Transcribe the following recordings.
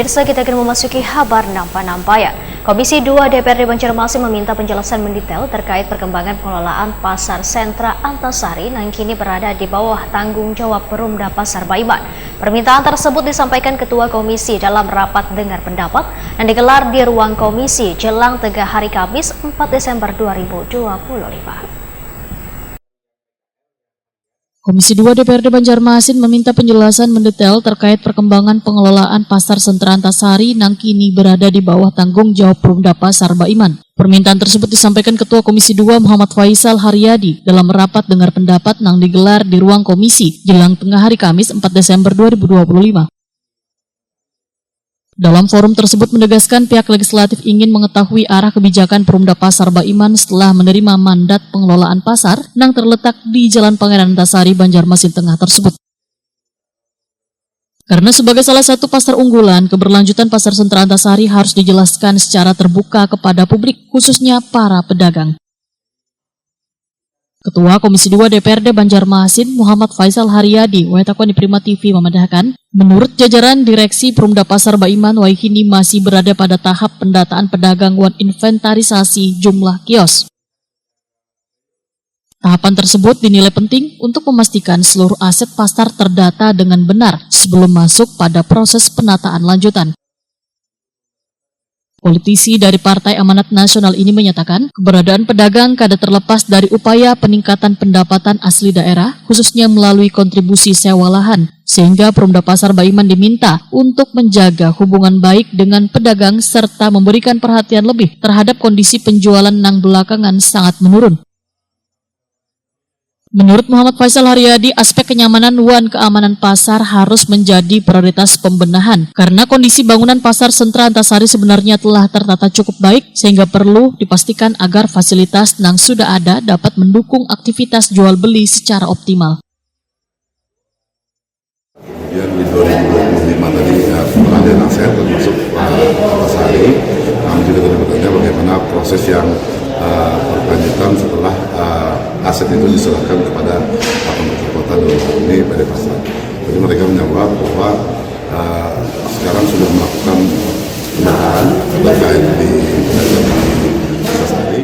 Pemirsa, kita akan memasuki kabar nampak-nampaya. Komisi 2 DPRD Banjarmasin meminta penjelasan mendetail terkait perkembangan pengelolaan Pasar Sentra Antasari yang kini berada di bawah tanggung jawab Perumda Pasar Baiman. Permintaan tersebut disampaikan Ketua Komisi dalam rapat dengar pendapat yang digelar di ruang komisi jelang tengah hari Kamis 4 Desember 2025. Komisi 2 DPRD Banjarmasin meminta penjelasan mendetail terkait perkembangan pengelolaan Pasar Sentra Antasari yang kini berada di bawah tanggung jawab Perumda Pasar Baiman. Permintaan tersebut disampaikan Ketua Komisi 2 Muhammad Faisal Haryadi dalam rapat dengar pendapat yang digelar di ruang komisi jelang tengah hari Kamis 4 Desember 2025. Dalam forum tersebut menegaskan pihak legislatif ingin mengetahui arah kebijakan Perumda Pasar Baiman setelah menerima mandat pengelolaan pasar yang terletak di Jalan Pangeran Antasari, Banjarmasin Tengah tersebut. Karena sebagai salah satu pasar unggulan, keberlanjutan Pasar Sentra Antasari harus dijelaskan secara terbuka kepada publik, khususnya para pedagang. Ketua Komisi 2 DPRD Banjarmasin Muhammad Faisal Haryadi Wetakoni Prima TV memandahkan, menurut jajaran Direksi Perumda Pasar Baiman Waikini masih berada pada tahap pendataan pedagang dan inventarisasi jumlah kios. Tahapan tersebut dinilai penting untuk memastikan seluruh aset pasar terdata dengan benar sebelum masuk pada proses penataan lanjutan. Politisi dari Partai Amanat Nasional ini menyatakan keberadaan pedagang kada terlepas dari upaya peningkatan pendapatan asli daerah, khususnya melalui kontribusi sewa lahan, sehingga Perumda Pasar Baiman diminta untuk menjaga hubungan baik dengan pedagang serta memberikan perhatian lebih terhadap kondisi penjualan yang belakangan sangat menurun. Menurut Muhammad Faisal Haryadi, aspek kenyamanan dan keamanan pasar harus menjadi prioritas pembenahan karena kondisi bangunan Pasar Sentra Antasari sebenarnya telah tertata cukup baik sehingga perlu dipastikan agar fasilitas yang sudah ada dapat mendukung aktivitas jual beli secara optimal. Kemudian di 2025 tadi pengadaan aset termasuk Antasari, kami juga tadi bertanya bagaimana proses yang berkelanjutan setelah aset itu diserahkan kepada pemerintah kota dalam ini PD Pasar. Jadi mereka menjawab bahwa sekarang sudah melakukan pendataan terkait di Antasari.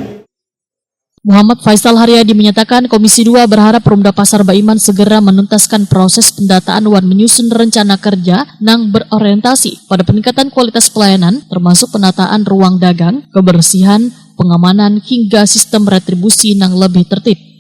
Muhammad Faisal Haryadi menyatakan Komisi 2 berharap Perumda Pasar Baiman segera menuntaskan proses pendataan dan menyusun rencana kerja yang berorientasi pada peningkatan kualitas pelayanan termasuk penataan ruang dagang, kebersihan, pengamanan hingga sistem retribusi yang lebih tertib.